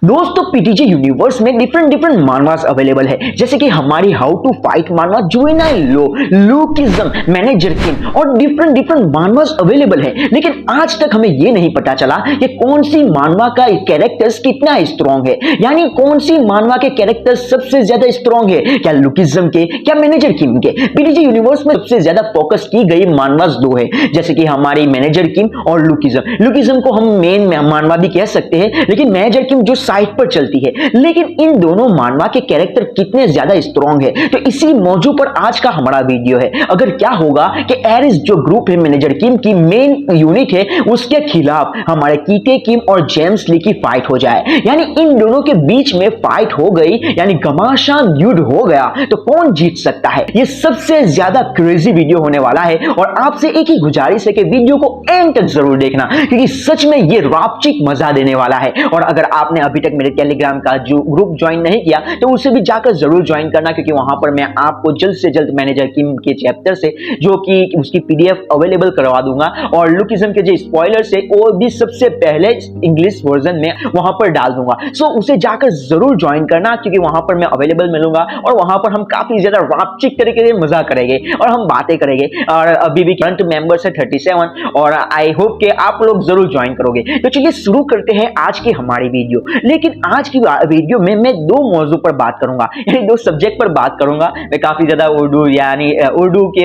दोस्तों पीटीजे यूनिवर्स में different मानवास available है, जैसे कि हमारी हाउ टू फाइट मानवा, जुवेनाइल लो, लूकिज्म, मैनेजर किम और डिफरेंट मानवास अवेलेबल है। लेकिन आज तक हमें यह नहीं पता चला कि कौन सी मानवा का कैरेक्टर्स कितना स्ट्रॉन्ग है, यानी कौन सी मानवा के कैरेक्टर्स सबसे ज्यादा स्ट्रॉन्ग है, क्या लूकिज्म के, क्या मैनेजर किम के। पीटीजे यूनिवर्स में सबसे ज्यादा फोकस की गई मानवास दो है, जैसे कि हमारी मैनेजर किम और लूकिज्म। लूकिज्म को हम मेन मानवा भी कह सकते हैं, लेकिन मैनेजर किम जो साइड पर चलती है। लेकिन इन दोनों मानवा के कैरेक्टर कितने ज्यादा स्ट्रॉन्ग है, तो इसी मौजू पर आज का हमारा वीडियो है। अगर क्या होगा कि एरिस जो ग्रुप है मैनेजर किम की मेन यूनिट है, उसके खिलाफ हमारे कीटे किम और जेम्स ली की फाइट हो जाए, यानी इन दोनों के बीच में फाइट हो गई, यानी घमासान युद्ध हो गया, तो कौन जीत सकता है। यह सबसे ज्यादा क्रेजी वीडियो होने वाला है और आपसे एक ही गुजारिश है कि वीडियो को एंड तक जरूर देखना, क्योंकि सच में यह रापचिक मजा देने वाला है। और अगर आपने अभी तक मेरे टेलीग्राम का जो ग्रुप ज्वाइन नहीं किया तो उसे भी जाकर जरूर ज्वाइन करना, क्योंकि वहां पर मैं आपको जल्द से जल्द मैनेजर किम के चैप्टर से जो कि उसकी पीडीएफ अवेलेबल करवा दूंगा, और लुकिज्म के जो स्पॉयलर्स है वो भी सबसे पहले इंग्लिश वर्जन में वहां पर डाल दूंगा। सो उसे जाकर जरूर ज्वाइन करना, क्योंकि वहां पर मैं अवेलेबल मिलूंगा और वहां पर हम काफी ज्यादा रापचिक तरीके से मजा करेंगे और हम बातें करेंगे। और अभी भी करंट मेंबर्स है 37, और आई होप कि आप लोग जरूर ज्वाइन करोगे। तो चलिए शुरू करते हैं आज की हमारी वीडियो। लेकिन आज की वीडियो में मैं दो मौजू पर बात करूंगा, यानी दो सब्जेक्ट पर बात करूंगा। मैं काफी ज्यादा उर्दू के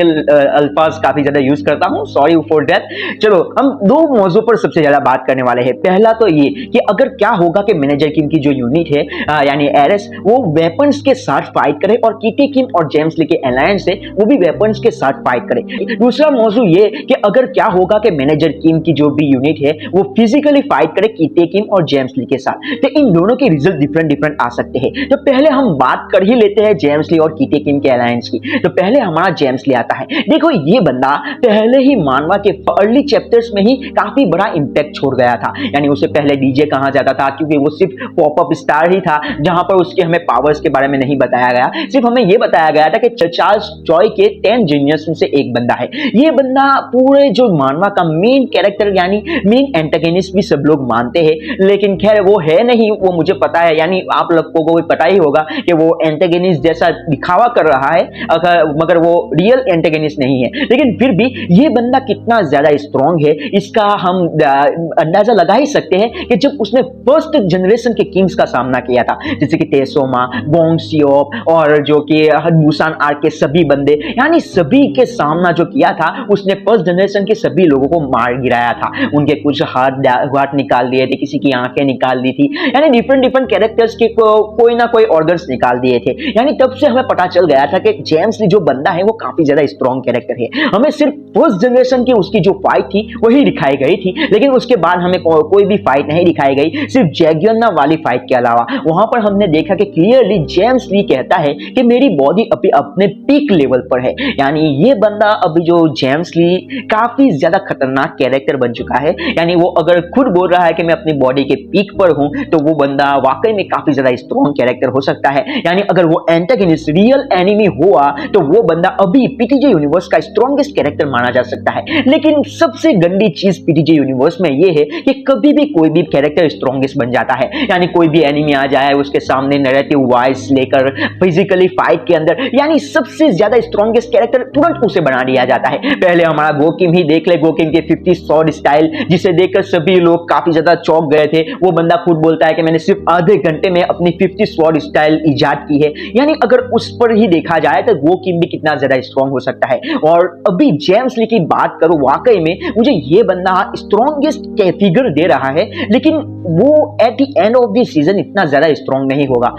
अल्फाज काफी ज्यादा यूज करता हूं, सॉरी फॉर दैट। चलो हम दो मौजू पर सबसे ज्यादा बात करने वाले हैं। पहला तो ये कि अगर क्या होगा कि मैनेजर किम की जो यूनिट है यानी एरिस, वो वेपन्स के साथ फाइट करे और कीटे किम और जेम्स ली के अलायंस है वो भी वेपन्स के साथ फाइट करे। दूसरा मौजू ये कि अगर क्या होगा कि मैनेजर किम की जो भी यूनिट है वो फिजिकली फाइट करे कीटे किम और जेम्स ली के साथ, तो इन दोनों के रिजल्ट डिफरेंट आ सकते हैं। तो पहले हम बात कर ही लेते हैं जेम्स ली और कीटे किम के अलायंस की। तो पहले हमारा जेम्स ली आता है। देखो ये बंदा पहले ही मानवा के अर्ली चैप्टर्स में ही काफी बड़ा इंपैक्ट छोड़ गया था, यानी उसे पहले डीजे कहा जाता था, क्योंकि वो सिर्फ पॉपअप स्टार ही था, जहां पर उसके हमें पावर्स के बारे में नहीं बताया गया। सिर्फ हमें यह बताया गया था कि चार्ल्स चॉय के 10 जीनियस में से एक बंदा है। ये बंदा पूरे जो मानवा का मेन कैरेक्टर यानी मेन एंटागनिस्ट भी सब लोग मानते हैं, लेकिन खैर वो है नहीं, वो मुझे पता है, यानी आप लोगों को भी पता ही होगा कि वो एंटागनिस्ट जैसा दिखावा कर रहा है, मगर वो रियल एंटागनिस्ट नहीं है। लेकिन फिर भी ये बंदा कितना ज्यादा स्ट्रॉन्ग है इसका हम अंदाजा लगा ही सकते हैं कि जब उसने फर्स्ट जनरेशन के किंग्स का सामना किया था, जैसे कि तेसोमा, गोंग सियोप और जो कि बुसान आर्क के सभी बंदे, यानी सभी के सामना जो किया था, उसने फर्स्ट जनरेशन के सभी लोगों को मार गिराया था। उनके कुछ हाथ निकाल दिए थे, किसी की आंखें निकाल दी थी, यानी डिफरेंट कैरेक्टर्स के कोई ना कोई ऑर्गन्स निकाल दिए थे। यानी तब से हमें पता चल गया था कि जेम्स ली जो बंदा है वो काफी ज्यादा स्ट्रॉन्ग कैरेक्टर है। हमें सिर्फ फर्स्ट जनरेशन की उसकी जो फाइट थी वही दिखाई गई थी, लेकिन उसके बाद हमें कोई भी फाइट नहीं दिखाई गई, सिर्फ जैगियना वाली फाइट के अलावा। वहां पर हमने देखा कि क्लियरली जेम्स ली कहता है कि मेरी बॉडी अभी अपने पीक लेवल पर है, यानी ये बंदा अभी जो जेम्स ली काफी ज्यादा खतरनाक कैरेक्टर बन चुका है। यानी वो अगर खुद बोल रहा है कि मैं अपनी बॉडी के पीक पर हूं, तो वो बंदा वाकई में काफी ज्यादा स्ट्रॉन्ग कैरेक्टर हो सकता है। यानी अगर वो एंटागनिस्ट रियल एनिमी हुआ तो वो बंदा अभी पीटीजे यूनिवर्स का स्ट्रॉन्गेस्ट कैरेक्टर माना जा सकता है। लेकिन सबसे गंदी चीज पीटीजे यूनिवर्स में ये है कि कभी भी कोई भी कैरेक्टर स्ट्रॉन्गेस्ट बन जाता है, यानी कोई भी एनिमी आ जाए उसके सामने नैरेटिव वाइज लेकर फिजिकली फाइट के अंदर, यानी सबसे ज्यादा स्ट्रॉन्गेस्ट कैरेक्टर तुरंत उसे बना दिया जाता है। पहले हमारा गोकिम ही देख ले, गोकिम के 50 स्वॉर्ड स्टाइल, जिसे देखकर सभी लोग काफी ज्यादा चौंक गए थे। वो बंदा खुद बोलता है कि मैंने सिर्फ आधे घंटे में अपनी 50 स्वॉर्ड स्टाइल इजाद की है। यानी अगर उस पर ही देखा जाए तो गोकिम भी कितना ज्यादा स्ट्रॉन्ग हो सकता है। और अभी जेम्स ली की बात करूं, वाकई में मुझे ये बंदा स्ट्रॉन्गेस्ट फिगर दे रहा है, लेकिन वो at the end of the season इतना ज्यादा स्ट्रॉन्ग नहीं होगा।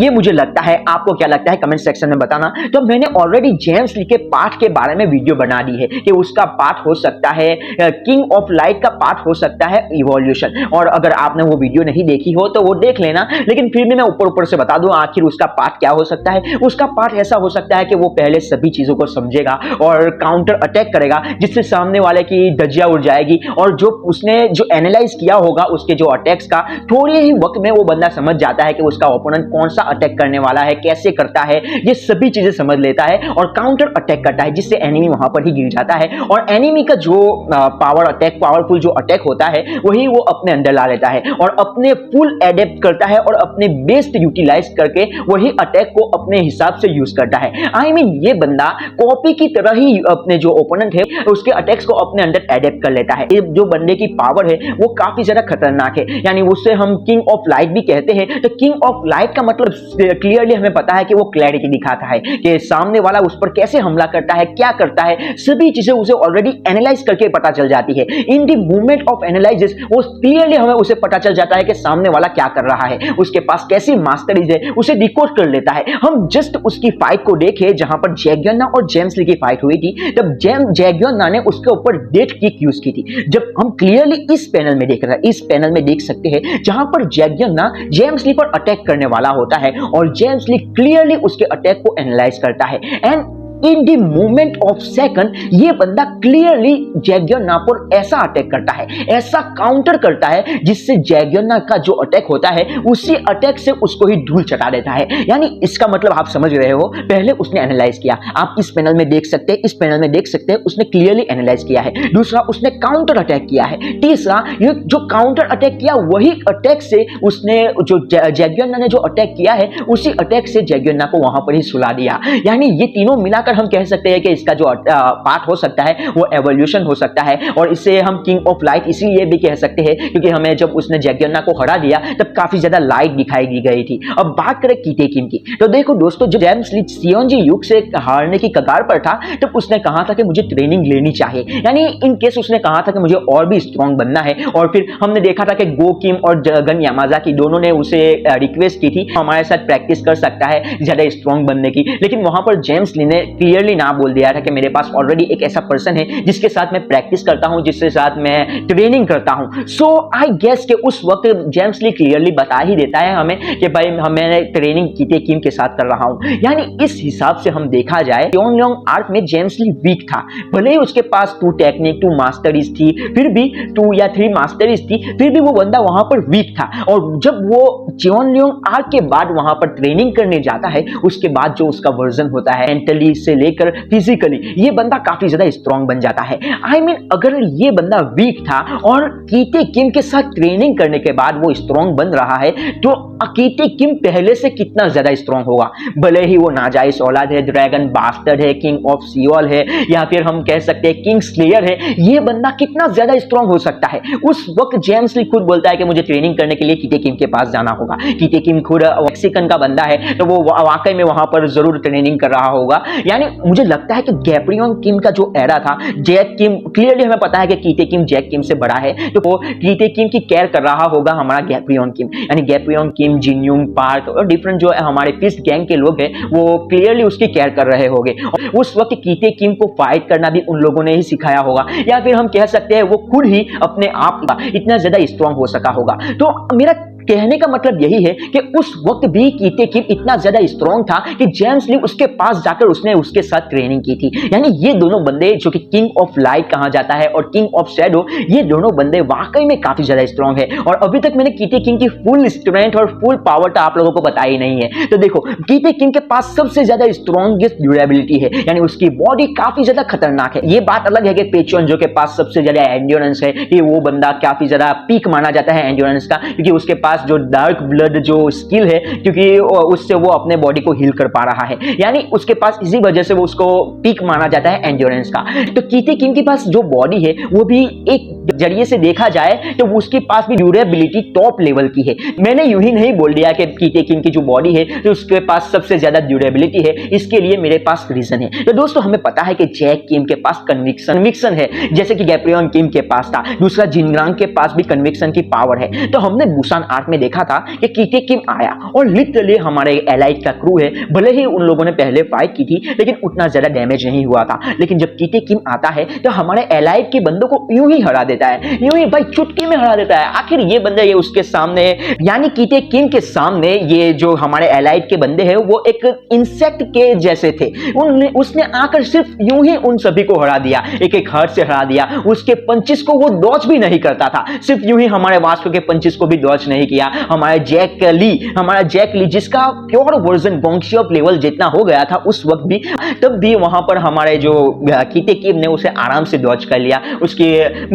ये मुझे लगता है। आपको क्या लगता है कमेंट सेक्शन में बताना। तो मैंने ऑलरेडी जेम्स ली के पार्ट के बारे में वीडियो बना दी है कि उसका पार्ट हो सकता है किंग ऑफ लाइट का पार्ट हो सकता है इवोल्यूशन, और अगर आपने वो वीडियो नहीं देखी हो तो वो देख लेना। लेकिन फिर भी मैं ऊपर से बता दूं आखिर उसका पार्ट क्या हो सकता है। उसका पार्ट ऐसा हो सकता है कि वो पहले सभी चीजों को समझेगा और काउंटर अटैक करेगा, जिससे सामने वाले की धज्जियां उड़ जाएगी, और जो उसने जो एनालाइज किया होगा उसके जो अटैक्स का, थोड़े ही वक्त में वो बंदा समझ जाता है कि उसका ओपोनेंट कौन सा अटैक करने वाला है, कैसे करता है, ये सभी चीजें समझ लेता है और काउंटर अटैक करता है, जिससे एनिमी वहां पर ही गिर जाता है और एनिमी का जो पावरफुल जो अटैक होता है वही वो अपने अंदर ला लेता है और अपने अपने फुल एडेप्ट करता है और अपने बेस्ट यूटिलाइज करके वही अटैक को अपने हिसाब से यूज करता है। आई मीन ये बंदा कॉपी की तरह ही अपने जो ओपोनेंट है उसके अटैक्स को अपने अंदर एडेप्ट कर लेता है। ये जो बंदे की पावर है वो काफी ज्यादा खतरनाक है, यानी उससे हम किंग ऑफ लाइट भी कहते हैं। तो किंग ऑफ लाइट का मतलब क्लियरली हमें पता है कि वो क्लैरिटी दिखाता है कि सामने वाला उस पर कैसे हमला करता है, क्या करता है, सभी चीजें उसे ऑलरेडी एनालाइज करके पता चल जाती है। In the movement of analysis वो क्लियरली हमें उसे पता चल जाता है कि सामने वाला क्या कर रहा है, उसके पास कैसी मास्टरीज है, उसे डिकोड कर लेता है। हम जस्ट उसकी फाइट को देखें जहां पर जैक ग्योन्ना और जेम्स ली की फाइट हुई थी, तब जैक ग्योन्ना ने उसके ऊपर डेथ किक यूज की थी। जब हम क्लियरली इस पैनल में देख रहे हैं, इस पैनल में देख सकते हैं जहां पर जैक ग्योन्ना जेम्स ली पर अटैक करने वाला होता है और जेम्स ली क्लियरली उसके अटैक को एनालाइज करता है and in the moment of second ये बंदा क्लियरली जैक ग्योन्ना पर ऐसा अटैक करता है, ऐसा काउंटर करता है जिससे जैक ग्योन्ना का जो अटैक होता है उसी अटैक से उसको ही धूल चटा देता है। यानी इसका मतलब आप समझ रहे हो, पहले उसने एनालाइज किया, आप इस पैनल में देख सकते हैं, इस पैनल में देख सकते हैं उसने क्लियरली एनालाइज किया है। दूसरा उसने काउंटर अटैक किया है। तीसरा ये जो काउंटर अटैक किया वही अटैक से उसने जो जैक ग्योन्ना ने जो अटैक किया है उसी अटैक से जैक ग्योन्ना को वहां पर ही सुला दिया। यानी ये तीनों मिलाकर हम कह सकते हैं कि इसका जो पार्ट हो सकता है वो एवोल्यूशन हो सकता है और इसे हम किंग ऑफ लाइट इसीलिए भी कह सकते हैं क्योंकि हमें जब उसने जैक ग्योन्ना को हरा दिया तब काफी ज्यादा लाइट दिखाई दी गई थी। अब बात करें कीटे किम की, तो देखो दोस्तों जब जेम्स ली सियोंजी युग से हारने की कगार पर था तब उसने कहा था कि मुझे ट्रेनिंग लेनी चाहिए, यानी इन केस उसने कहा था कि मुझे और भी स्ट्रॉन्ग बनना है। और फिर हमने देखा था कि गो किम और गन यामाजाकी दोनों ने उसे रिक्वेस्ट की थी हमारे साथ प्रैक्टिस कर सकता है ज्यादा स्ट्रॉन्ग बनने की, लेकिन वहां पर जेम्स ली ने क्लियरली ना बोल दिया था कि मेरे पास ऑलरेडी एक ऐसा पर्सन है जिसके साथ मैं प्रैक्टिस करता हूं, जिसके साथ मैं ट्रेनिंग करता हूं। सो आई गेस कि उस वक्त जेम्स ली क्लियरली बता ही देता है हमें कि भाई मैं ट्रेनिंग कीटे किम के साथ कर रहा हूं। यानी इस हिसाब से हम देखा जाए योंगयोंग आर्क में जेम्स ली वीक था, भले ही उसके पास 2 टेक्निक 2 मास्टरीज थी, फिर भी 2 या 3 मास्टरीज थी, फिर भी वो बंदा वहां पर वीक था। और जब वो जेओनल्योंग आर्क के बाद वहां पर ट्रेनिंग करने जाता है उसके बाद जो उसका वर्जन होता है मेंटली से लेकर फिजिकली ये बंदा काफी ज्यादा स्ट्रॉन्ग बन जाता है। आई मीन अगर ये बंदा वीक था और कीटे किम के साथ ट्रेनिंग करने के बाद वो स्ट्रॉन्ग बन रहा है तो कीटे किम पहले से कितना ज्यादा स्ट्रॉन्ग होगा। भले ही वो नाजायज औलाद है, ड्रैगन बास्टर्ड है, किंग ऑफ सियोल है या फिर हम कह सकते हैं किंग स्लेयर है, ये बंदा कितना ज्यादा स्ट्रॉन्ग हो सकता है। उस वक्त जेम्स ली खुद बोलता है कि मुझे ट्रेनिंग करने के लिए कीटे किम के पास जाना होगा। कीटे किम खुद मैक्सिकन का बंदा है तो वो वाकई में वहां पर जरूर ट्रेनिंग कर रहा होगा। यानी मुझे लगता है कि गैब्रियन किम का जो एरा था, जैक किम क्लियरली हमें पता है कि कीटे किम जैक किम से बड़ा है तो वो कीटे किम की केयर कर रहा होगा हमारा गैब्रियन किम। यानी गैब्रियन किम, जिनयूंग पार्क और डिफरेंट जो हमारे फिस्ट गैंग के लोग हैं वो क्लियरली उसकी केयर कर रहे होंगे। उस वक्त कीटे किम को फाइट करना भी उन लोगों ने ही सिखाया होगा या फिर हम कह सकते हैं वो खुद ही अपने आप का इतना ज्यादा स्ट्रॉन्ग हो सका होगा। तो मेरा कहने का मतलब यही है कि उस वक्त भी कीटे किम इतना ज्यादा स्ट्रॉन्ग था कि जेम्स ली उसके पास जाकर उसने उसके साथ ट्रेनिंग की थी। यानी ये दोनों बंदे जो कि किंग ऑफ लाइट कहा जाता है और किंग ऑफ शैडो, ये दोनों बंदे वाकई में काफी ज्यादा स्ट्रॉन्ग है। और अभी तक मैंने कीटे किम की फुल स्ट्रेंथ और फुल पावर तो आप लोगों को बताई नहीं है। तो देखो कीटे किम के पास सबसे ज्यादा स्ट्रॉन्गेस्ट ड्यूरेबिलिटी है, यानी उसकी बॉडी काफी ज्यादा खतरनाक है। ये बात अलग है कि पेचोन जो के पास सबसे ज्यादा एंड्योरेंस है, कि वो बंदा काफी ज्यादा पीक माना जाता है एंड्योरेंस का, क्योंकि उसके पास जो डार्क ब्लड जो स्किल है क्योंकि उससे वो अपने बॉडी को हील कर पा रहा है, यानी उसके पास इसी वजह से वो उसको पीक माना जाता है एंड्योरेंस का। तो कीटे किम के पास जो बॉडी है वो भी एक जरिए से देखा जाए तो उसके पास भी ड्यूरेबिलिटी टॉप लेवल की है। मैंने यूं ही नहीं बोल दिया कि कीटे किम की जो बॉडी है तो उसके पास सबसे ज्यादा ड्यूरेबिलिटी है, इसके लिए मेरे पास रीजन है। तो दोस्तों हमें पता है कि जैक किम के पास कन्विक्शन है, जैसे कि गैब्रियन किम के पास था। दूसरा जिनग्रांग के पास भी कन्विक्शन की पावर है। तो हमने बुसान आर्क में देखा था कि कीटे किम आया और लिटरली हमारे एलाइट का क्रू है, भले ही उन लोगों ने पहले फाइट की थी लेकिन उतना ज्यादा डैमेज नहीं हुआ था, लेकिन जब कीटे किम आता है तो हमारे एलाइट के बंदों को यूं ही हरा देता है, यूं ही भाई चुटकी में हरा देता है। आखिर ये बंदे ये उसके सामने, यानी कीटे किम के सामने ये जो हमारे एलाइट के बंदे हैं वो एक इंसेक्ट के जैसे थे। उसने आकर सिर्फ यूं ही उन सभी को हरा दिया, एक एक हाथ से हरा दिया। उसके पंचेस को वो डॉज भी नहीं करता था, सिर्फ यूं ही हमारे वास्को के पंचेस को भी डॉज नहीं किया। हमारा जैक ली जिसका प्योर वर्जन गोंगशियोप लेवल जितना हो गया था उस वक्त भी, तब भी वहां पर हमारे जो कीते किम ने उसे आराम से डॉज कर लिया। उसके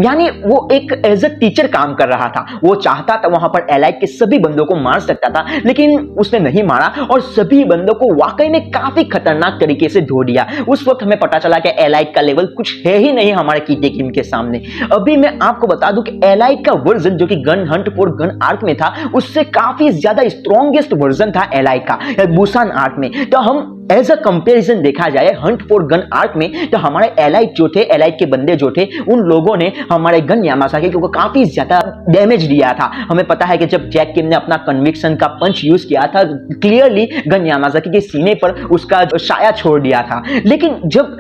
यानी वो एक एज अ टीचर काम कर रहा था। वो चाहता था वहां पर एलाइट के सभी बंदों को मार सकता था, लेकिन उसने नहीं मारा और सभी बंदों को वाकई में काफी खतरनाक तरीके से धो दिया। उस वक्त हमें पता चला कि एलाइट का लेवल कुछ है ही नहीं हमारे कीते किम के सामने। अभी मैं आपको बता दूं कि एलाइट का वर्जन जो कि gun Hunt for gun arc में था, उससे काफी ज्यादा स्ट्रॉन्गेस्ट वर्जन था एलाइट का बुसान आर्क में। तो हम एज अ कंपैरिजन देखा जाए हंट फॉर गन आर्क में, तो हमारे एलाइट जो थे, एलाइट के बंदे जो थे, उन लोगों ने हमारे गन यामासाकी को काफी ज्यादा डैमेज दिया था। हमें पता है कि जब जैक किम ने अपना कन्विक्शन का पंच यूज किया था, क्लियरली गन यामासाकी के सीने पर उसका साया छोड़ दिया था। लेकिन जब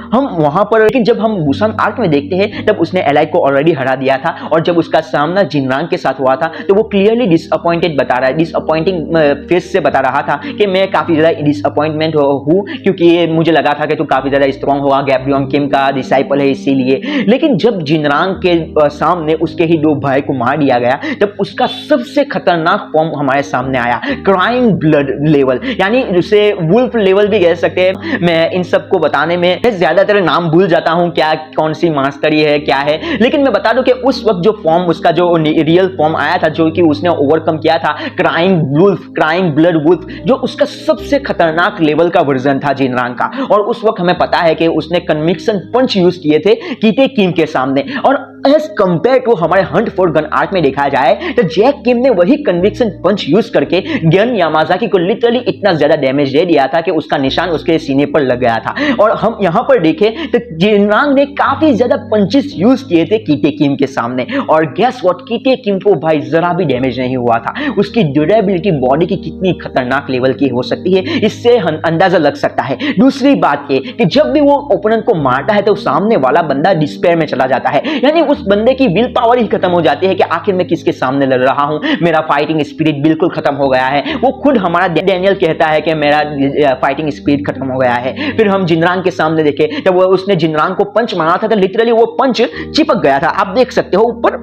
हम बुसान आर्क में देखते हैं, तब उसने एलाइट को ऑलरेडी हरा दिया था और जब उसका सामना जिनरांग के साथ हुआ था, तो वो क्लियरली डिसअपॉइंटेड बता रहा है, डिसअपॉइंटिंग फेस से बता रहा था कि मैं काफी ज्यादा डिसअपॉइंटमेंट हूं, क्योंकि मुझे लगा था कि तू काफी ज्यादा स्ट्रांग होगा, गैब्रियन किम का डिसाइपल है इसीलिए। लेकिन जब जिनरांग के सामने उसके ही दो भाई को मार दिया गया, तब उसका सबसे खतरनाक फॉर्म हमारे सामने आया, क्राइंग ब्लड लेवल, यानी उसे वुल्फ लेवल भी कह सकते हैं। मैं इन सबको बताने में ज्यादातर नाम भूल जाता हूं, क्या कौन सी मास्टरी है क्या है, लेकिन मैं बता दूं कि उस वक्त जो फॉर्म, उसका जो रियल फॉर्म आया था, जो कि उसने ओवरकम किया था, क्राइंग ब्लड वुल्फ, जो उसका सबसे खतरनाक लेवल का वर्जन था जिनरांग का। और उस वक्त हमें पता है कि उसने कन्विक्शन पंच यूज किए थे कीते किम के सामने। और एज कंपेयर टू हमारे हंट फॉर गन आर्क में देखा जाए, तो जैक किम ने वही कन्विक्शन पंच यूज करके गन यामाजाकी को लिटरली इतना ज्यादा डैमेज दे दिया था कि उसका निशान उसके सीने पर लग गया था। और हम यहां पर देखें तो जिनरांग ने काफी ज्यादा पंचेस यूज किए थे कीते किम के सामने, और गेस व्हाट, कीते किम को भाई जरा भी डैमेज नहीं हुआ था। उसकी ड्यूरेबिलिटी बॉडी की कितनी खतरनाक लेवल की हो सकती है, इससे अंदाजा लग सकता है। दूसरी बात ये कि जब भी वो ओपोनेंट को मारता है तो सामने वाला बंदा डिस्पेयर में चला जाता है, यानी उस बंदे की विल पावर ही खत्म हो जाती है कि आखिर मैं किसके सामने लड़ रहा हूं, मेरा फाइटिंग स्पिरिट बिल्कुल खत्म हो गया है। वो खुद हमारा डैनियल कहता है कि मेरा फाइटिंग स्पिरिट खत्म हो गया है। फिर हम जिनरांग के सामने देखे, जब वो उसने जिनरांग को पंच मारा था तो लिटरली वो पंच चिपक गया था। आप देख सकते हो,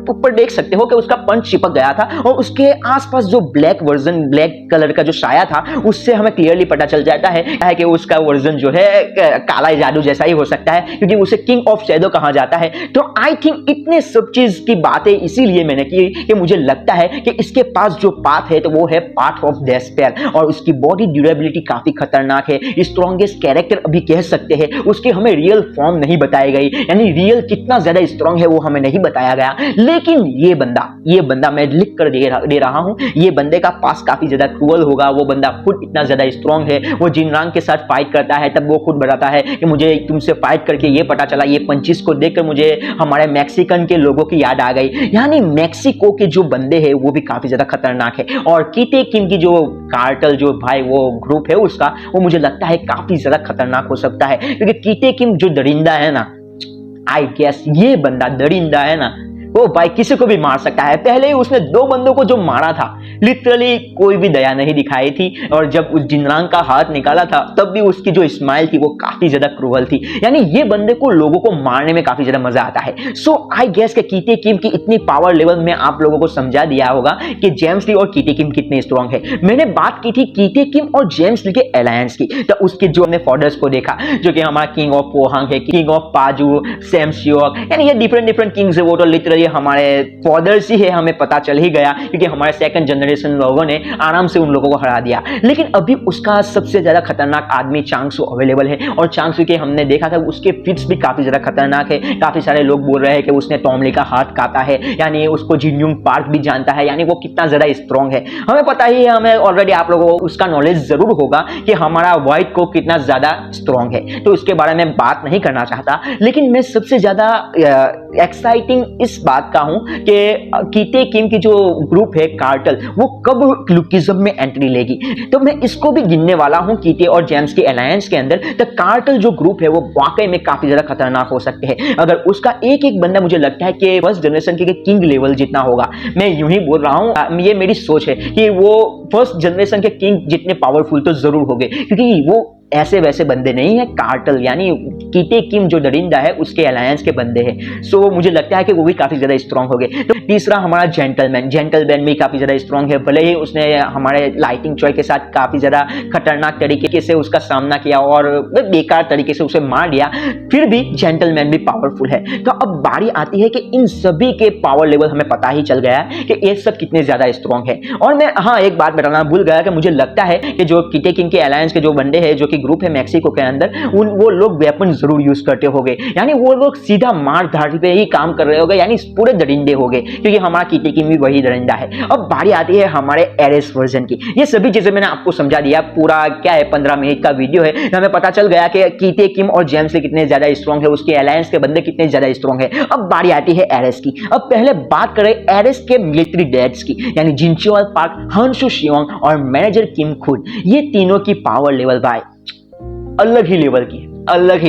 ऊपर देख सकते हो कि उसका पंच चिपक गया था, और उसके आसपास जो ब्लैक कलर का जो साया था, उससे हमें क्लियरली पता चल जाता है कि उसका वर्जन जो है काला जादू जैसा ही हो सकता है, क्योंकि उसे किंग ऑफ शैडो कहा जाता है। तो आई थिंक इतने सब चीज की बातें इसीलिए मैंने की कि मुझे लगता है कि इसके पास जो पाथ है तो वो है पाथ ऑफ डेस्पेयर, और उसकी बॉडी ड्यूरेबिलिटी काफी खतरनाक है, स्ट्रॉन्गेस्ट कैरेक्टर अभी कह सकते हैं। उसकी हमें रियल फॉर्म नहीं बताई गई, यानी रियल कितना ज्यादा स्ट्रॉन्ग है वो हमें नहीं बताया गया। लेकिन ये बंदा मैं लिख कर दे रहा हूं, ये बंदे का पास काफी ज्यादा क्रूअल होगा। वो बंदा खुद इतना ज्यादा स्ट्रॉन्ग है, वो जिनरांग के साथ फाइट करता है तब वो खुद बताता है कि मुझे तुमसे फाइट करके ये पता चला, ये पंचिस को देखकर मुझे हमारे मैक्सिकन के लोगों की याद आ गई। यानी मैक्सिको के जो बंदे हैं वो भी काफी ज्यादा खतरनाक है, और कीते किम की जो कार्टेल जो भाई वो ग्रुप है उसका, वो मुझे लगता है काफी ज्यादा खतरनाक हो सकता है, क्योंकि कीते किम जो दरिंदा है ना, आई गेस ये बंदा दरिंदा है ना, वो भाई किसी को भी मार सकता है। पहले ही उसने 2 बंदों को जो मारा था, लिटरली कोई भी दया नहीं दिखाई थी, और जब उस जिनरांग का हाथ निकाला था तब भी उसकी जो स्माइल थी वो काफी ज्यादा क्रूअल थी। यानी ये बंदे को लोगों को मारने में काफी ज्यादा मजा आता है। सो आई गेस के कीते किम की इतनी पावर लेवल में आप लोगों को समझा दिया होगा कि जेम्स ली और कीते किम कितने स्ट्रॉन्ग है। मैंने बात की थी कीते किम और जेम्स ली के अलायंस की, तो उसके जो हमने फॉर्डर्स को देखा, जो कि हमारा किंग ऑफ पोहांग है, किंग ऑफ पाजू, सैम सियोक, यानी ये डिफरेंट किंग्स है, वो तो लिटरली हमारे फादर्स ही है, हमें पता चल ही गया, क्योंकि हमारे सेकंड जनरेशन लोगों ने आराम से उन लोगों को हरा दिया। लेकिन अभी उसका सबसे ज्यादा खतरनाक आदमी चांगसू अवेलेबल है, और चांगसू के हमने देखा था उसके फिट्स भी काफी ज्यादा खतरनाक है। काफी सारे लोग बोल रहे हैं कि उसने टॉमली का हाथ काटा है, यानी उसको जिनयुंग पार्क भी जानता है, यानी वो कितना ज्यादा स्ट्रॉन्ग है। हमें पता ही है, हमें ऑलरेडी आप लोगों को उसका नॉलेज जरूर होगा कि हमारा व्हाइट को कितना ज्यादा स्ट्रॉन्ग है, तो उसके बारे में बात नहीं करना चाहता। लेकिन मैं सबसे ज्यादा एक्साइटिंग इस बात का हूं कि कीते किम की जो ग्रुप है कार्टेल, वो कब लुकिज्म में एंट्री लेगी, तो मैं इसको भी गिनने वाला हूं कीते और जेम्स के अलायंस के अंदर। तो कार्टेल जो ग्रुप है वो वाकई में काफी ज्यादा खतरनाक हो सकते हैं। अगर उसका एक बंदा, मुझे लगता है कि फर्स्ट जनरेशन के किंग लेवल जितना होगा, मैं यूं ही बोल रहा हूं, ये मेरी सोच है कि वो फर्स्ट जनरेशन के किंग जितने पावरफुल तो जरूर होंगे, क्योंकि वो ऐसे वैसे बंदे नहीं है, कार्टल यानी कीटे किम जो दरिंदा है उसके अलायंस के बंदे हैं। सो मुझे लगता है कि वो भी काफी ज्यादा स्ट्रांग हो गए। तो तीसरा हमारा जेंटलमैन भी काफी ज्यादा स्ट्रांग है, भले ही उसने हमारे लाइटिंग चॉय के साथ काफी ज्यादा खतरनाक तरीके से उसका सामना किया और बेकार तरीके से उसे मार दिया, फिर भी जेंटलमैन भी पावरफुल है। तो अब बारी आती है कि इन सभी के पावर लेवल हमें पता ही चल गया है कि ये सब कितने ज्यादा स्ट्रांग है। और मैं एक बात बताना भूल गया कि मुझे लगता है कि जो कीटे किंग के अलायंस के जो बंदे हैं, जो कि ग्रुप है मैक्सिको के अंदर, वो लोग वेपन जरूर यूज करते होंगे, यानी वो लोग सीधा मार धाड़ पे ही काम कर रहे होंगे, यानी पूरे दरिंदे होंगे, क्योंकि हमारा कीटे किंग भी वही दरिंदा है। अब बारी आती है हमारे एरेस वर्जन की। ये सभी चीजें मैंने आपको समझा दिया, पूरा क्या है 15 मिनट का वीडियो है, हमें पता चल गया कि कीटे किम और जेम्स कितने ज्यादा स्ट्रांग है, उसके अलायंस के बंदे कितने ज्यादा स्ट्रांग है। अब बारी आती है एरेस की। अब पहले बात करें एरेस के मिलिट्री डेड्स की, यानी जिनचुअल पार्क, हंसु शियोंग और मैनेजर किम खुद। ये तीनों की पावर लेवल भाई अलग ही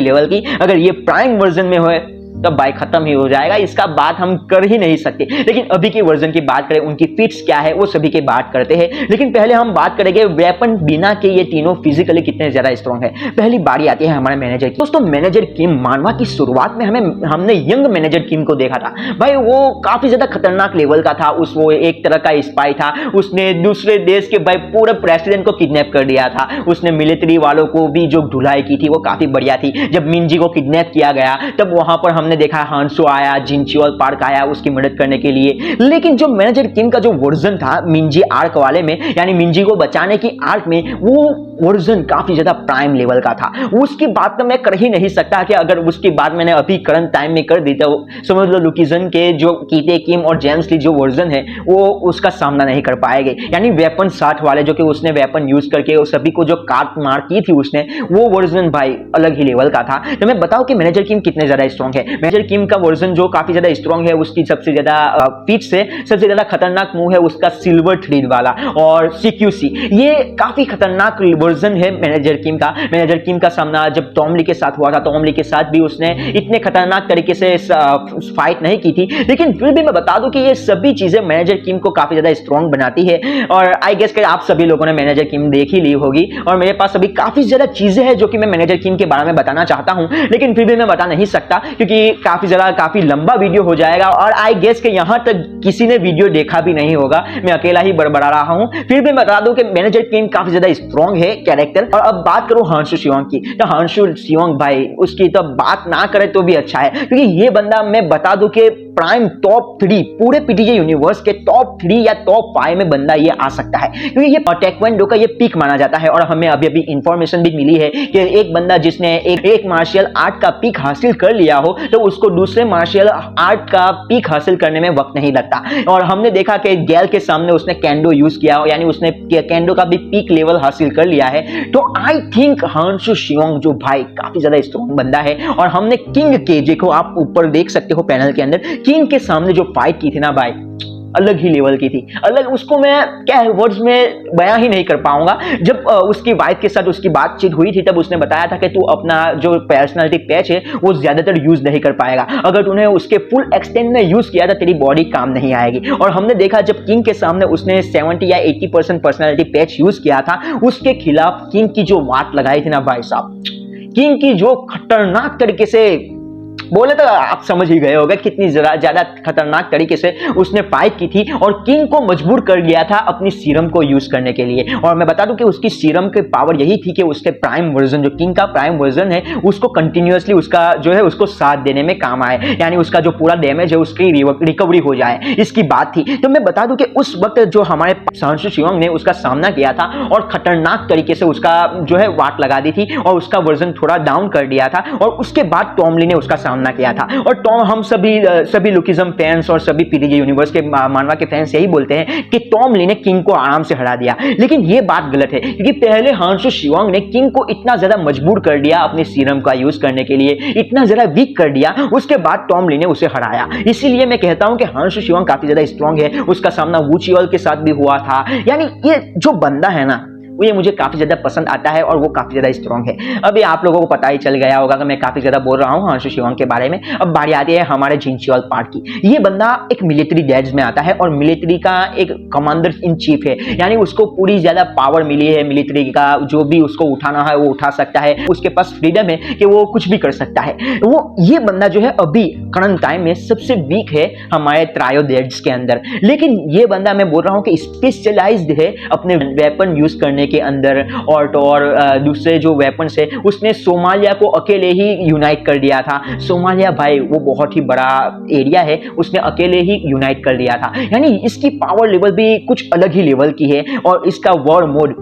लेवल की। अगर ये प्राइम वर्जन में हो तब भाई खत्म ही हो जाएगा, इसका बात हम कर ही नहीं सकते। लेकिन अभी के वर्जन की बात करें, उनकी फिट्स क्या है वो सभी की बात करते हैं। लेकिन पहले हम बात करेंगे वेपन बिना के ये तीनों फिजिकली कितने ज्यादा स्ट्रांग है। पहली बारी आती है हमारे मैनेजर की। दोस्तों मैनेजर किम मानवा की शुरुआत में हमने यंग मैनेजर किम को देखा था भाई, वो काफी ज्यादा खतरनाक लेवल का था। वो एक तरह का स्पाई था, उसने दूसरे देश के भाई पूरे प्रेसिडेंट को किडनैप कर दिया था। उसने मिलिट्री वालों को भी जो ढुलाई की थी वो काफी बढ़िया थी। जब मिंजी को किडनैप किया गया तब वहां पर हमने देखा हांसो आया, जिनचुअल पार्क आया उसकी मदद करने के लिए। लेकिन जो मैनेजर किम का जो वर्जन था मिंजी आर्क वाले में, यानी मिंजी को बचाने की आर्क में, वो वर्जन काफी ज्यादा प्राइम लेवल का था। उसकी बात तो मैं कर ही नहीं सकता कि अगर उसकी बात मैंने अभी करंट टाइम में कर दी तो समझ लो लुकिजन के जो कीटे किम और जेम्स ली जो वर्जन है वो उसका सामना नहीं कर पाएंगे। यानी वेपन 60 वाले जो कि उसने वेपन यूज करके उस सभी को जो काट मार की थी उसने, वो वर्जन भाई अलग ही लेवल का था। तो मैं बताऊं कि मैनेजर किम कितने ज्यादा स्ट्रांग है। मैनेजर किम का वर्जन जो काफी ज्यादा स्ट्रांग है, उसकी सबसे ज्यादा फीट से सबसे ज्यादा खतरनाक मूव है उसका सिल्वर थ्रीड वाला और सीक्यूसी। ये काफी खतरनाक वर्जन है मैनेजर किम का। मैनेजर किम का सामना जब टॉम ली के साथ हुआ था, टॉम ली के साथ भी उसने इतने खतरनाक तरीके से फाइट नहीं की थी, लेकिन फिर भी मैं बता दूं कि ये सभी चीजें मैनेजर किम को काफी ज्यादा स्ट्रांग बनाती है। और आई गेस कि आप सभी लोगों ने मैनेजर किम देख ही ली होगी, और मेरे पास अभी काफी ज्यादा चीजें हैं जो कि मैं मैनेजर किम के बारे में बताना चाहता हूं, लेकिन फिर भी मैं बता नहीं सकता क्योंकि काफी लंबा वीडियो हो जाएगा। और आई गेस कि यहां तक किसी ने वीडियो देखा भी नहीं होगा, मैं अकेला ही बड़बड़ा रहा हूं। फिर भी बता दूं कि मैनेजर किम काफी ज्यादा स्ट्रांग है कैरेक्टर। और अब बात करूं हांसु शियोंग की, तो हांसु शियोंग भाई उसकी तो बात ना करे तो भी अच्छा है, क्योंकि ये बंदा मैं बता दूं कि प्राइम टॉप 3 पूरे पीटीजे यूनिवर्स के टॉप 3 या टॉप 5 में बंदा ये आ सकता है, क्योंकि ये टेक्वेंडो का ये पीक माना जाता है। और हमें अभी इंफॉर्मेशन भी मिली है कि एक बंदा जिसने एक मार्शल आर्ट का पीक हासिल कर लिया हो तो उसको दूसरे मार्शल आर्ट का पीक हासिल करने में वक्त नहीं लगता। और हमने देखा कि गैल के सामने उसने कैंडो यूज किया, यानी उसने कैंडो का भी पीक लेवल हासिल कर लिया है। तो आई थिंक हांसु शियोंग जो भाई काफी ज्यादा स्ट्रांग बंदा है। और हमने किंग के, देखो आप ऊपर देख सकते हो पैनल के अंदर, किंग के सामने जो फाइट की थी ना भाई, अलग ही लेवल की थी। अलग, उसको मैं क्या वर्ड्स में बयां ही नहीं कर पाऊंगा। जब उसकी वाइफ के साथ उसकी बातचीत हुई थी तब उसने बताया था कि तू अपना जो पर्सनालिटी पैच है वो ज्यादातर यूज नहीं कर पाएगा, अगर तूने उसके फुल एक्सटेंट में यूज किया था तेरी बॉडी काम नहीं आएगी। और हमने देखा जब किंग के सामने उसने 70 या 80% पर्सनालिटी पैच यूज किया था, उसके खिलाफ किंग की जो वाट लगाई थी ना भाई साहब, किंग की जो खतरनाक तरीके से बोले तो आप समझ ही गए होंगे कितनी ज्यादा खतरनाक तरीके से उसने फाइट की थी और किंग को मजबूर कर दिया था अपनी सीरम को यूज करने के लिए। और मैं बता दूं कि उसकी सीरम की पावर यही थी कि उसके प्राइम वर्जन, जो किंग का प्राइम वर्जन है, उसको कंटिन्यूअसली उसका जो है उसको साथ देने में काम आए, यानी उसका जो पूरा डैमेज है उसकी रिकवरी हो जाए, इसकी बात थी। तो मैं बता दूं कि उस वक्त जो हमारे हांसु शियोंग ने उसका सामना किया था और खतरनाक तरीके से उसका जो है वाट लगा दी थी और उसका वर्जन थोड़ा डाउन कर दिया था। और उसके बाद टॉम ली ने उसका सामना किया था। और टॉम, हम सभी लुकिज्म फैंस और सभी पीटीजे यूनिवर्स के मानवा के फैंस यही बोलते हैं कि टॉम ली ने किंग को आराम से हरा दिया, लेकिन यह बात गलत है, क्योंकि पहले हांसु शियोंग ने किंग को इतना ज्यादा मजबूर कर दिया अपने सीरम का यूज करने के लिए, इतना ज्यादा वीक कर दिया, उसके बाद टॉम ली ने उसे हराया। इसीलिए मैं कहता हूं कि हांसु शियोंग काफी ज्यादा स्ट्रांग है। उसका सामना वू चियोल के साथ भी हुआ था। यानी ये जो बंदा है ना, ये मुझे काफी ज्यादा पसंद आता है और वो काफी ज्यादा स्ट्रॉन्ग है। अभी आप लोगों को पता ही चल गया होगा कि मैं काफी ज्यादा बोल रहा हूँ हांशु शिवांग के बारे में। अब बारी आती है हमारे जिनचुअल पार्क की। ये बंदा एक मिलिट्री डैड्स में आता है और मिलिट्री का एक कमांडर इन चीफ है, यानी उसको पूरी ज्यादा पावर मिली है मिलिट्री का, जो भी उसको उठाना है वो उठा सकता है, उसके पास फ्रीडम है कि वो कुछ भी कर सकता है। वो ये बंदा जो है अभी करंट टाइम में सबसे वीक है हमारे ट्रायो डैड्स के अंदर, लेकिन ये बंदा मैं बोल रहा हूँ कि स्पेशलाइज्ड है अपने वेपन यूज करने के अंदर, और तो और दूसरे जो वेपन्स है उसने सोमालिया को अकेले ही यूनाइट कर दिया था। सोमालिया भाई वो बहुत ही बड़ा एरिया है, उसने अकेले ही यूनाइट कर दिया था, यानी इसकी पावर लेवल भी कुछ अलग ही लेवल की है। और इसका वॉर मोड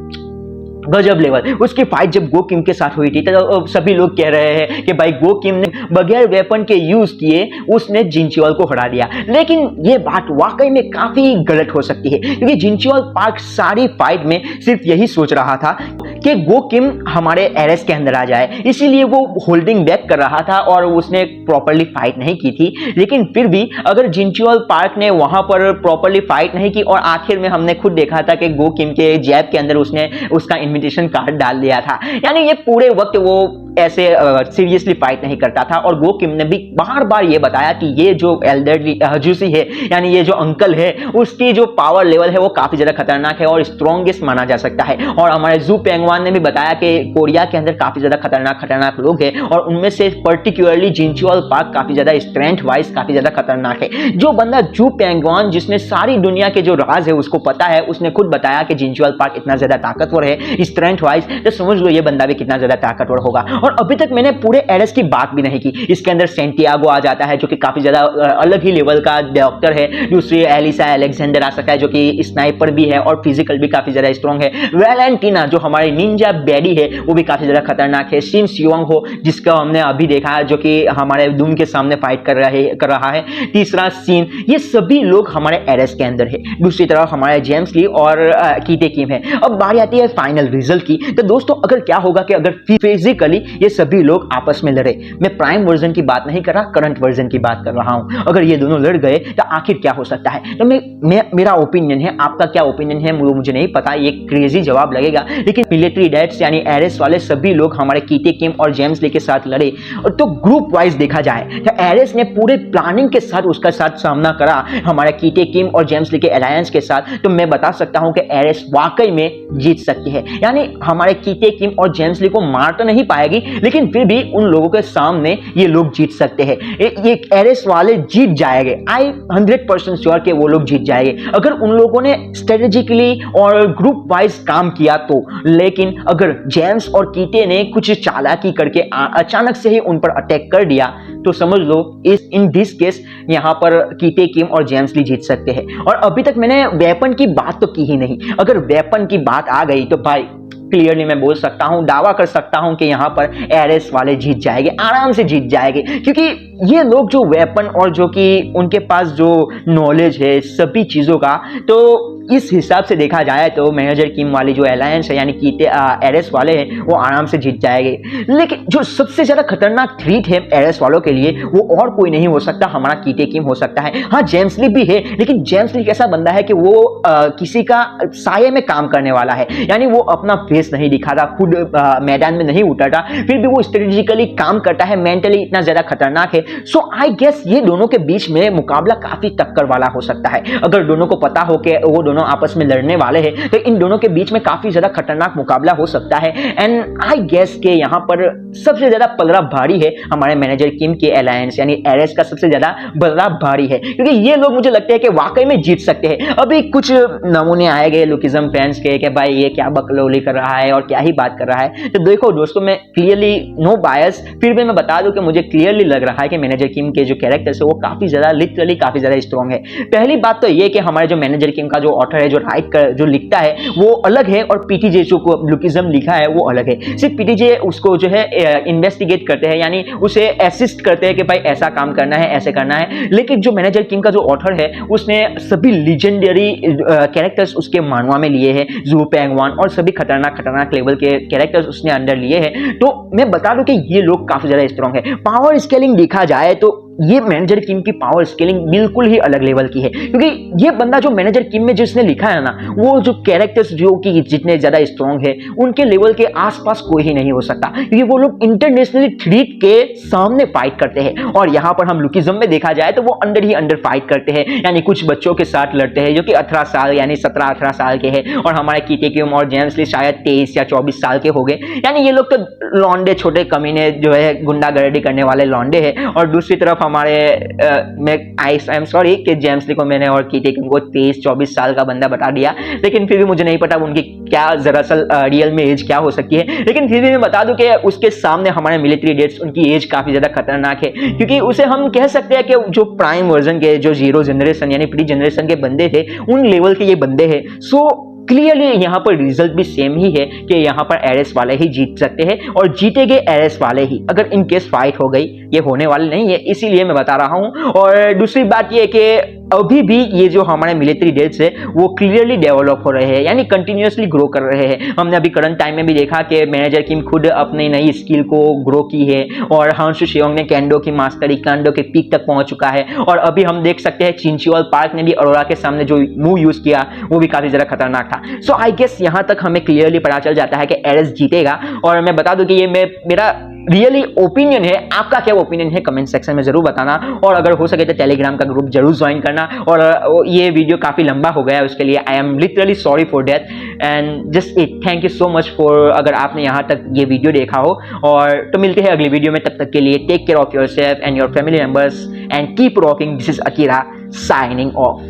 गजब लेवल। उसकी फाइट जब गो किम के साथ हुई थी तो सभी लोग कह रहे हैं कि भाई गो किम ने बगैर वेपन के यूज किए उसने जिनचुअल को हरा दिया, लेकिन ये बात वाकई में काफी गलत हो सकती है, क्योंकि जिनचुअल पार्क सारी फाइट में सिर्फ यही सोच रहा था कि गो किम हमारे एरेस के अंदर आ जाए, इसीलिए वो होल्डिंग बैक कर रहा था और उसने प्रॉपर्ली फाइट नहीं की थी। लेकिन फिर भी अगर जिनचुअल पार्क ने वहां पर प्रॉपर्ली फाइट नहीं की और आखिर में हमने खुद देखा था कि गो किम के जैब के अंदर उसने उसका इन्विटेशन कार्ड डाल दिया था, यानी ये पूरे वक्त वो ऐसे सीरियसली फाइट नहीं करता था। और गो किम ने भी बार बार ये बताया कि ये जो एल्डरली हजूसी है, यानी ये जो अंकल है, उसकी जो पावर लेवल है वो काफी ज्यादा खतरनाक है और स्ट्रॉन्गेस्ट माना जा सकता है। और हमारे जू पेंगवान ने भी बताया कि कोरिया के अंदर काफी ज्यादा खतरनाक लोग हैं और उनमें से पर्टिकुलरली जिनचुअल पार्क काफी ज्यादा स्ट्रेंथ वाइज काफी ज्यादा खतरनाक है। जो बंदा जू पेंगवान जिसने सारी दुनिया के जो राज है उसको पता है, उसने खुद बताया कि जिनचुअल पार्क इतना ज्यादा ताकतवर है स्ट्रेंथ वाइज, तो समझ लो ये बंदा भी कितना ज्यादा ताकतवर होगा। और अभी तक मैंने पूरे एरेस की बात भी नहीं की। इसके अंदर सेंटियागो आ जाता है जो कि काफी ज्यादा अलग ही लेवल का डॉक्टर है। दूसरी एलिसा अलेक्जेंडर आ सकता है जो कि स्नाइपर भी है और फिजिकल भी काफी ज्यादा स्ट्रॉन्ग है। वैलेंटिना जो हमारी निंजा बैडी है वो भी काफी ज्यादा खतरनाक है। शिन सियोंग हो जिसका हमने अभी देखा है जो कि हमारे डूम के सामने फाइट कर रहा है। तीसरा सीन, ये सभी लोग हमारे एरेस के अंदर है। दूसरी तरफ हमारे जेम्स ली और कीटे किम है। अब बारी आती है फाइनल रिजल्ट की। तो दोस्तों अगर क्या होगा कि अगर फिजिकली ये सभी लोग आपस में लड़े, मैं प्राइम वर्जन की बात नहीं कर रहा, करंट वर्जन की बात कर रहा हूं, अगर ये दोनों लड़ गए तो आखिर क्या हो सकता है। तो मेरा ओपिनियन है, आपका क्या ओपिनियन है मुझे नहीं पता, ये क्रेजी जवाब लगेगा, लेकिन मिलिट्री डैड्स यानी एरेस वाले सभी लोग हमारे कीटे किम और जेम्स ली के साथ लड़े। तो ग्रुप वाइज देखा जाए तो एरेस ने पूरे प्लानिंग के साथ उसका साथ सामना करा हमारे कीटे किम और जेम्स ली के अलायंस के साथ, तो मैं बता सकता हूं कि एरेस वाकई में जीत सकती है। यानी हमारे कीटे किम और जेम्स ली को मार तो नहीं पाएगी, लेकिन फिर भी उन लोगों के सामने ये लोग जीत सकते हैं। ये एरेस वाले जीत जाएंगे, आई 100% श्योर कि वो लोग जीत जाएंगे अगर उन लोगों ने स्ट्रेटेजिकली और ग्रुप वाइज काम किया तो। लेकिन अगर जेम्स और कीटे ने कुछ चालाकी करके अचानक से ही उन पर अटैक कर दिया तो समझ लो इन दिस केस यहाँ पर कीटे किम और जेम्स ली जीत सकते हैं। और अभी तक मैंने वेपन की बात तो की ही नहीं, अगर वेपन की बात आ गई तो भाई क्लियरली मैं बोल सकता हूं, दावा कर सकता हूं कि यहां पर एरेस वाले जीत जाएंगे, आराम से जीत जाएंगे, क्योंकि ये लोग जो वेपन और जो कि उनके पास जो नॉलेज है सभी चीजों का, तो इस हिसाब से देखा जाए तो मैनेजर किम वाली जो अलायंस है यानी कीटे एरेस वाले हैं वो आराम से जीत जाएंगे। लेकिन जो सबसे ज्यादा खतरनाक थ्रेट है एरेस वालों के लिए वो और कोई नहीं हो सकता, हमारा कीटे किम हो सकता है। हाँ जेम्स ली भी है, लेकिन जेम्स ली कैसा बंदा है कि वो किसी का साये में काम करने वाला है, यानी वो अपना फेस नहीं दिखाता, खुद मैदान में नहीं उतरता, फिर भी वो स्ट्रेटेजिकली काम करता है, मेंटली इतना ज्यादा खतरनाक है। सो आई गेस ये दोनों के बीच में मुकाबला काफी टक्कर वाला हो सकता है। अगर दोनों को पता हो कि वो दोनों आपस में लड़ने वाले हैं तो इन दोनों के बीच में काफी ज्यादा खतरनाक मुकाबला हो सकता है। एंड आई गेस के यहाँ पर सबसे ज्यादा पलड़ा भारी है हमारे मैनेजर किम के अलायंस यानी एरेस का सबसे ज्यादा पलड़ा भारी है, क्योंकि ये लोग मुझे लगता है कि वाकई में जीत सकते हैं। अभी कुछ नमूने आए गए लुकिज्म फैंस के कि भाई ये क्या बकलोली कर रहा है और क्या ही बात कर रहा है। तो देखो दोस्तों, मैं क्लियरली नो बायस, फिर भी मैं बता दूं कि मुझे क्लियरली लग रहा है कि मैनेजर किम के जो कैरेक्टर्स है वो काफी ज्यादा लिटरली काफी ज्यादा स्ट्रॉन्ग है। पहली बात तो ये कि हमारे जो मैनेजर किम का जो ऑथर है, जो राइट कर जो लिखता है वो अलग है और पीटीजे जो लुकिज्म लिखा है वो अलग है। सिर्फ पीटीजे उसको जो है इन्वेस्टिगेट करते हैं, यानी उसे असिस्ट करते हैं कि भाई ऐसा काम करना है, ऐसे करना है। लेकिन जो मैनेजर किम का जो ऑथर है उसने सभी लीजेंडरी कैरेक्टर्स उसके मानवा में लिए हैं, जू पेंगवान और सभी खतरनाक लेवल के कैरेक्टर्स उसने अंडर लिए हैं। तो मैं बता दूं कि ये लोग काफी ज्यादा स्ट्रॉन्ग है। पावर स्केलिंग देखा जाए तो ये मैनेजर किम की पावर स्केलिंग बिल्कुल ही अलग लेवल की है, क्योंकि ये बंदा जो मैनेजर किम में जिसने लिखा है ना, वो जो कैरेक्टर्स जो कि जितने ज्यादा स्ट्रॉन्ग है उनके लेवल के आसपास कोई ही नहीं हो सकता, क्योंकि वो लोग इंटरनेशनली थ्रेट के सामने फाइट करते हैं। और यहाँ पर हम लुकिज्म में देखा जाए तो वो अंडर ही अंडर फाइट करते हैं, यानी कुछ बच्चों के साथ लड़ते हैं जो कि 18 साल यानी 17-18 साल के हैं, और हमारे कीटे किम और जेम्स ली शायद 23 या 24 साल के हो गए। यानी ये लोग तो लौंडे, छोटे कमीने जो है गुंडागर्दी करने वाले लौंडे हैं। और दूसरी तरफ हमारे आई एम सॉरी कि जेम्स ली को मैंने और कीटे किम को 23-24 साल का बंदा बता दिया, लेकिन फिर भी मुझे नहीं पता उनकी क्या दरअसल रियल में एज क्या हो सकती है। लेकिन फिर भी मैं बता दूं कि उसके सामने हमारे मिलिट्री डेट्स, उनकी एज काफी ज्यादा खतरनाक है, क्योंकि उसे हम कह सकते हैं कि जो प्राइम वर्जन के, जो जीरो जनरेशन यानी प्री जनरेशन के बंदे थे, उन लेवल के ये बंदे हैं। सो क्लियरली यहाँ पर रिजल्ट भी सेम ही है कि यहाँ पर एरेस वाले ही जीत सकते हैं, और जीतेंगे एरेस वाले ही, अगर इन केस फाइट हो गई। ये होने वाली नहीं है, इसीलिए मैं बता रहा हूँ। और दूसरी बात ये है कि अभी भी ये जो हमारे मिलिट्री डेट्स है वो क्लियरली डेवलप हो रहे हैं, यानी कंटिन्यूअसली ग्रो कर रहे हैं। हमने अभी करंट टाइम में भी देखा कि मैनेजर किम खुद अपनी नई स्किल को ग्रो की है, और हांसू शियोंग ने कैंडो की मास्टरी, कैंडो के पीक तक पहुंच चुका है। और अभी हम देख सकते हैं चिंचुअल पार्क ने भी अरोरा के सामने जो मूव यूज किया वो भी काफी ज्यादा खतरनाक था। सो आई गेस यहाँ तक हमें क्लियरली पता चल जाता है कि एरेस जीतेगा। और मैं बता दूं कि ये मेरा रियली ओपिनियन है, आपका क्या ओपिनियन है कमेंट सेक्शन में जरूर बताना, और अगर हो सके तो टेलीग्राम का ग्रुप जरूर ज्वाइन करना। और ये वीडियो काफी लंबा हो गया है, उसके लिए I am literally sorry for that, and just it thank you so much for अगर आपने यहाँ तक ये वीडियो देखा हो। और तो मिलते हैं अगली वीडियो में, तब तक के लिए take care of yourself and your family members and keep rocking. This is Akira signing of.